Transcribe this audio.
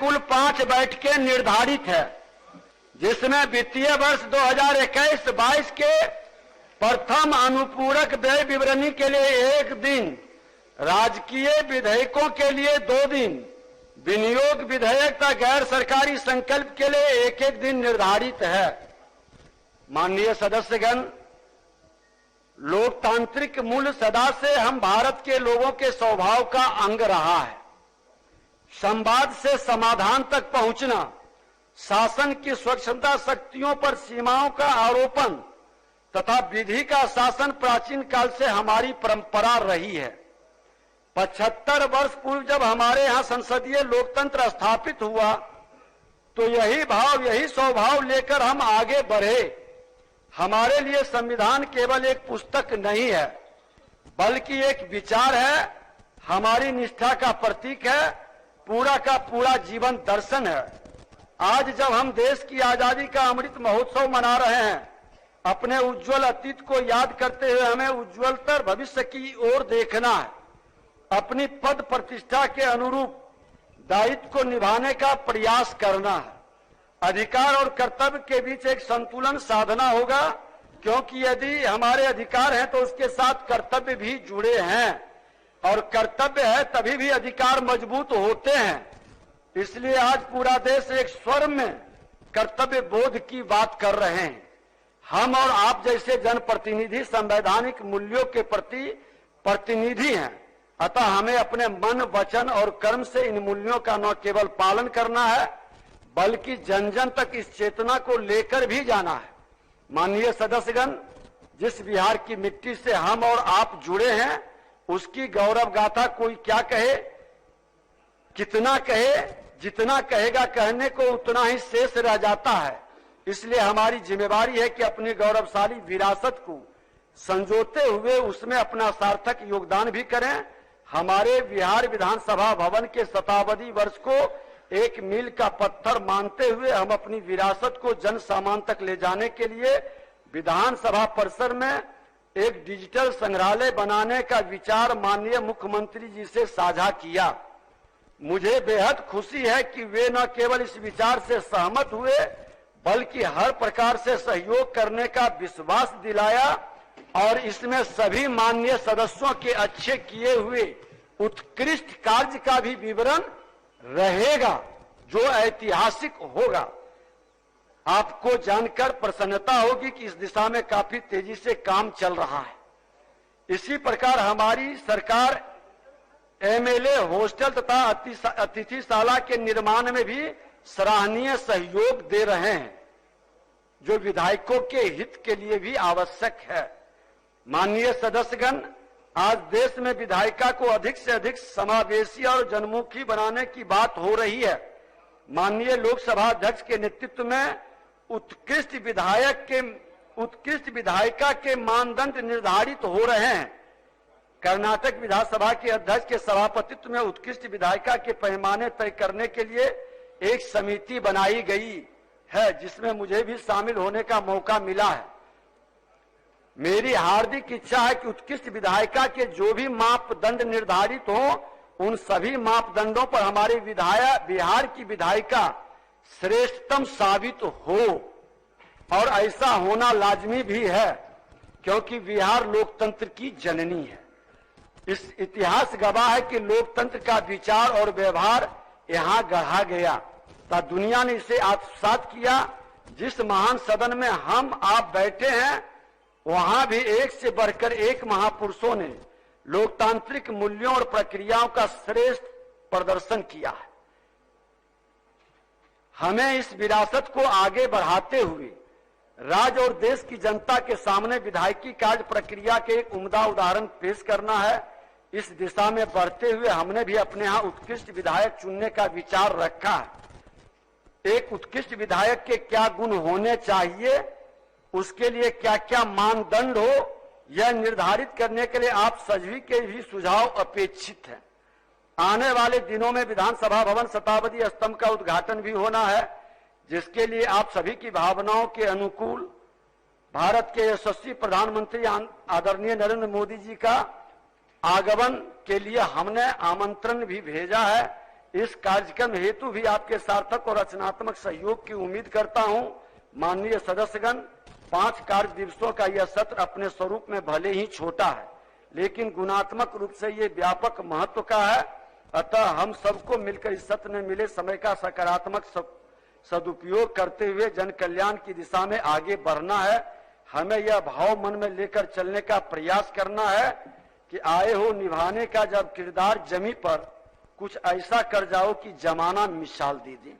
कुल 5 बैठकें निर्धारित है, जिसमें वित्तीय वर्ष 2021-22 के प्रथम अनुपूरक व्यय विवरणी के लिए 1 दिन, राजकीय विधेयकों के लिए 2 दिन, विनियोग विधेयक तथा गैर सरकारी संकल्प के लिए 1-1 दिन निर्धारित है। माननीय सदस्यगण, लोकतांत्रिक मूल्य सदा से हम भारत के लोगों के स्वभाव का अंग रहा है। संवाद से समाधान तक पहुंचना, शासन की स्वच्छता शक्तियों पर सीमाओं का आरोपण तथा विधि का शासन प्राचीन काल से हमारी परंपरा रही है। 75 वर्ष पूर्व जब हमारे यहाँ संसदीय लोकतंत्र स्थापित हुआ तो यही भाव, यही स्वभाव लेकर हम आगे बढ़े। हमारे लिए संविधान केवल एक पुस्तक नहीं है, बल्कि एक विचार है, हमारी निष्ठा का प्रतीक है, पूरा का पूरा जीवन दर्शन है। आज जब हम देश की आजादी का अमृत महोत्सव मना रहे हैं, अपने उज्जवल अतीत को याद करते हुए हमें उज्जवलतर भविष्य की ओर देखना है। अपनी पद प्रतिष्ठा के अनुरूप दायित्व को निभाने का प्रयास करना है। अधिकार और कर्तव्य के बीच एक संतुलन साधना होगा, क्योंकि यदि हमारे अधिकार हैं तो उसके साथ कर्तव्य भी जुड़े हैं, और कर्तव्य है तभी भी अधिकार मजबूत होते हैं। इसलिए आज पूरा देश एक स्वर में कर्तव्य बोध की बात कर रहे हैं। हम और आप जैसे जनप्रतिनिधि संवैधानिक मूल्यों के प्रति प्रतिनिधि हैं, अतः हमें अपने मन, वचन और कर्म से इन मूल्यों का न केवल पालन करना है, बल्कि जन जन तक इस चेतना को लेकर भी जाना है। माननीय सदस्यगण, जिस बिहार की मिट्टी से हम और आप जुड़े हैं, उसकी गौरव गाथा कोई क्या कहे, कितना कहे, जितना कहेगा कहने को उतना ही शेष रह जाता है। इसलिए हमारी जिम्मेवारी है कि अपनी गौरवशाली विरासत को संजोते हुए उसमें अपना सार्थक योगदान भी करें। हमारे बिहार विधानसभा भवन के शताब्दी वर्ष को एक मील का पत्थर मानते हुए हम अपनी विरासत को जन सामान तक ले जाने के लिए विधानसभा परिसर में एक डिजिटल संग्रहालय बनाने का विचार माननीय मुख्यमंत्री जी से साझा किया। मुझे बेहद खुशी है कि वे न केवल इस विचार से सहमत हुए, बल्कि हर प्रकार से सहयोग करने का विश्वास दिलाया, और इसमें सभी माननीय सदस्यों के अच्छे किए हुए उत्कृष्ट कार्य का भी विवरण रहेगा, जो ऐतिहासिक होगा। आपको जानकर प्रसन्नता होगी कि इस दिशा में काफी तेजी से काम चल रहा है। इसी प्रकार हमारी सरकार एमएलए हॉस्टल तथा अतिथिशाला के निर्माण में भी सराहनीय सहयोग दे रहे हैं, जो विधायकों के हित के लिए भी आवश्यक है। माननीय सदस्यगण, आज देश में विधायिका को अधिक से अधिक समावेशी और जनमुखी बनाने की बात हो रही है। माननीय लोकसभा अध्यक्ष के नेतृत्व में उत्कृष्ट विधायिका के मानदंड निर्धारित हो रहे हैं। कर्नाटक विधानसभा के अध्यक्ष के सभापतित्व में उत्कृष्ट विधायिका के पैमाने तय करने के लिए एक समिति बनाई गई है, जिसमें मुझे भी शामिल होने का मौका मिला है। मेरी हार्दिक इच्छा है कि उत्कृष्ट विधायिका के जो भी मापदंड निर्धारित हो, उन सभी मापदंडों पर हमारे बिहार की विधायिका श्रेष्ठतम साबित हो, और ऐसा होना लाजमी भी है, क्योंकि बिहार लोकतंत्र की जननी है। इस इतिहास गवाह है कि लोकतंत्र का विचार और व्यवहार यहाँ गढ़ा गया तथा दुनिया ने इसे आत्मसात किया। जिस महान सदन में हम आप बैठे हैं, वहां भी एक से बढ़कर एक महापुरुषों ने लोकतांत्रिक मूल्यों और प्रक्रियाओं का श्रेष्ठ प्रदर्शन किया है। हमें इस विरासत को आगे बढ़ाते हुए राज्य और देश की जनता के सामने विधायकी कार्य प्रक्रिया के एक उम्दा उदाहरण पेश करना है। इस दिशा में बढ़ते हुए हमने भी अपने यहाँ उत्कृष्ट विधायक चुनने का विचार रखा है। एक उत्कृष्ट विधायक के क्या गुण होने चाहिए, उसके लिए क्या क्या मानदंड हो, यह निर्धारित करने के लिए आप सभी के भी सुझाव अपेक्षित है। आने वाले दिनों में विधानसभा भवन शताब्दी स्तंभ का उद्घाटन भी होना है, जिसके लिए आप सभी की भावनाओं के अनुकूल भारत के यशस्वी प्रधानमंत्री आदरणीय नरेंद्र मोदी जी का आगमन के लिए हमने आमंत्रण भी भेजा है। इस कार्यक्रम हेतु भी आपके सार्थक और रचनात्मक सहयोग की उम्मीद करता हूं। माननीय सदस्यगण, 5 कार्य दिवसों का यह सत्र अपने स्वरूप में भले ही छोटा है, लेकिन गुणात्मक रूप से ये व्यापक महत्व का है। अतः हम सबको मिलकर इस सत्र में मिले समय का सकारात्मक सदुपयोग करते हुए जन कल्याण की दिशा में आगे बढ़ना है। हमें यह भाव मन में लेकर चलने का प्रयास करना है कि आए हो निभाने का जब किरदार जमी पर कुछ ऐसा कर जाओ कि जमाना मिसाल दे दे।